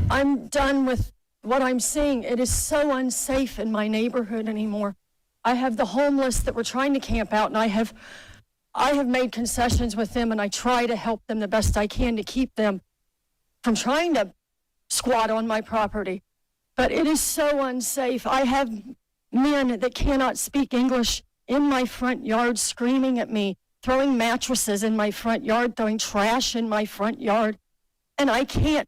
I'm done with what I'm seeing. It is so unsafe in my neighborhood anymore. I have the homeless that were trying to camp out, and I have made concessions with them, and I try to help them the best I can to keep them from trying to squat on my property. But it is so unsafe. I have men that cannot speak English in my front yard screaming at me, throwing mattresses in my front yard, throwing trash in my front yard. And I can't.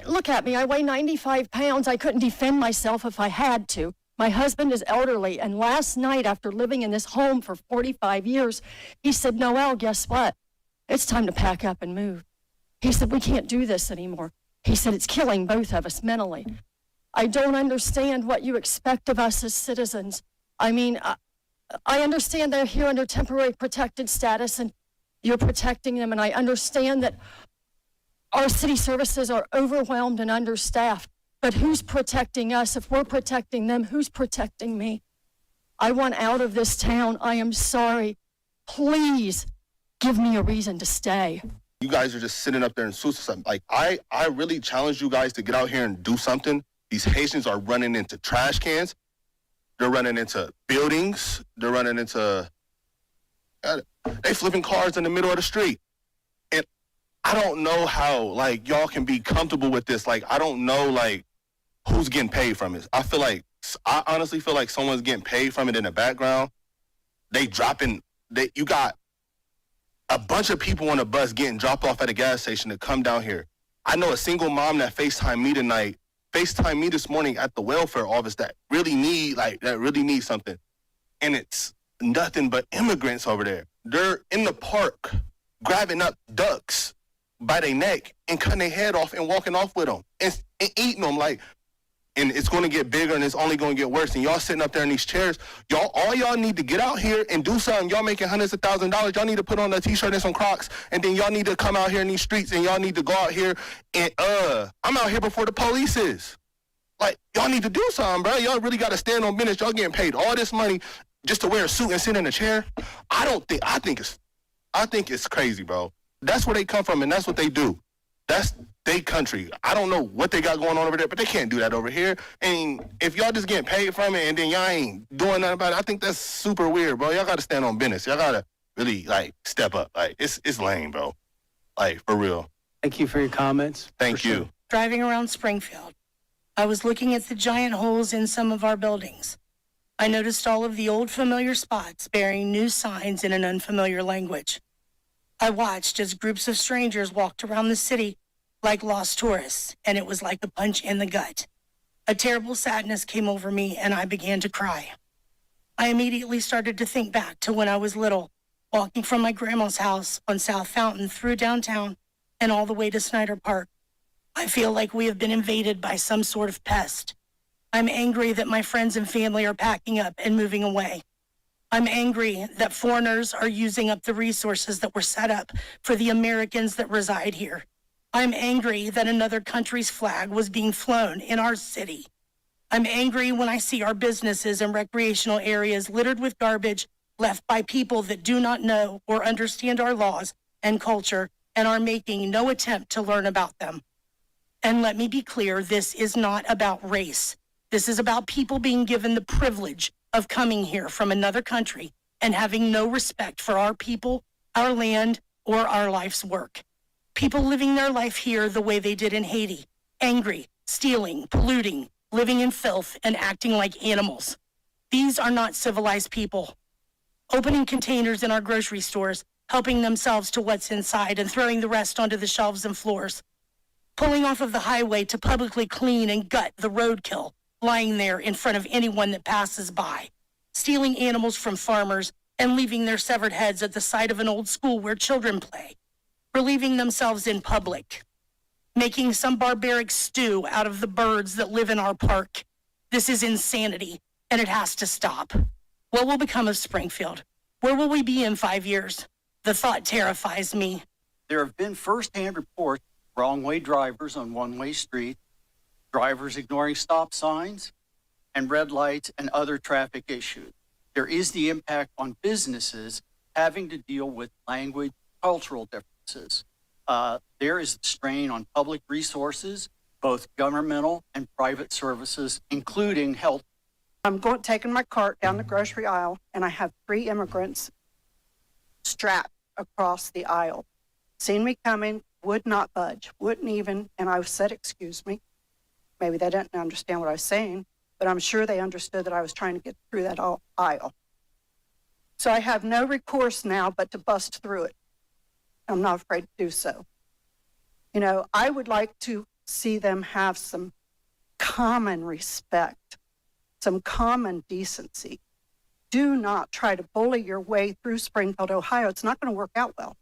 Look at me, I weigh 95 pounds. I couldn't defend myself if I had to. My husband is elderly, and last night, after living in this home for 45 years, he said, Noelle, guess what? It's time to pack up and move. He said, we can't do this anymore. He said, it's killing both of us mentally. I don't understand what you expect of us as citizens. I mean, I understand they're here under temporary protected status, and you're protecting them, and I understand that our city services are overwhelmed and understaffed. But who's protecting us? If we're protecting them, who's protecting me? I want out of this town. I am sorry. Please give me a reason to stay. You guys are just sitting up there and suicide. Like, I really challenge you guys to get out here and do something. These Haitians are running into trash cans. They're running into buildings. They're running into, they flipping cars in the middle of the street. And I don't know how, like, y'all can be comfortable with this. Like, I don't know, like, who's getting paid from it. I honestly feel like someone's getting paid from it in the background. You got a bunch of people on a bus getting dropped off at a gas station to come down here. I know a single mom that FaceTimed me this morning at the welfare office that really need something. And it's nothing but immigrants over there. They're in the park grabbing up ducks by their neck and cutting their head off and walking off with them and eating them. And it's going to get bigger, and it's only going to get worse. And y'all sitting up there in these chairs, all y'all need to get out here and do something. Y'all making hundreds of thousands of dollars. Y'all need to put on a T-shirt and some Crocs, and then y'all need to come out here in these streets, and y'all need to go out here and I'm out here before the police is. Like, y'all need to do something, bro. Y'all really got to stand on business. Y'all getting paid all this money just to wear a suit and sit in a chair. I think it's crazy, bro. That's where they come from, and that's what they do. That's their country. I don't know what they got going on over there, but they can't do that over here. And if y'all just getting paid from it and then y'all ain't doing nothing about it, I think that's super weird, bro. Y'all got to stand on business. Y'all got to really, like, step up. Like, it's lame, bro. Like, for real. Thank you for your comments. Thank you. Driving around Springfield, I was looking at the giant holes in some of our buildings. I noticed all of the old familiar spots bearing new signs in an unfamiliar language. I watched as groups of strangers walked around the city like lost tourists, and it was like a punch in the gut. A terrible sadness came over me, and I began to cry. I immediately started to think back to when I was little, walking from my grandma's house on South Fountain through downtown and all the way to Snyder Park. I feel like we have been invaded by some sort of pest. I'm angry that my friends and family are packing up and moving away. I'm angry that foreigners are using up the resources that were set up for the Americans that reside here. I'm angry that another country's flag was being flown in our city. I'm angry when I see our businesses and recreational areas littered with garbage left by people that do not know or understand our laws and culture and are making no attempt to learn about them. And let me be clear, this is not about race. This is about people being given the privilege of coming here from another country and having no respect for our people, our land, or our life's work. People living their life here the way they did in Haiti, angry, stealing, polluting, living in filth, and acting like animals. These are not civilized people. Opening containers in our grocery stores, helping themselves to what's inside and throwing the rest onto the shelves and floors. Pulling off of the highway to publicly clean and gut the roadkill lying there in front of anyone that passes by. Stealing animals from farmers and leaving their severed heads at the side of an old school where children play. Relieving themselves in public. Making some barbaric stew out of the birds that live in our park. This is insanity, and it has to stop. What will become of Springfield? Where will we be in 5 years? The thought terrifies me. There have been first-hand reports of wrong-way drivers on one-way streets, drivers ignoring stop signs, and red lights and other traffic issues. There is the impact on businesses having to deal with language, cultural differences. There is strain on public resources, both governmental and private services, including health. I'm taking my cart down the grocery aisle, and I have 3 immigrants strapped across the aisle. Seen me coming, would not budge, wouldn't even, and I said, excuse me. Maybe they didn't understand what I was saying, but I'm sure they understood that I was trying to get through that aisle. So I have no recourse now but to bust through it. I'm not afraid to do so. You know, I would like to see them have some common respect, some common decency. Do not try to bully your way through Springfield, Ohio. It's not going to work out well.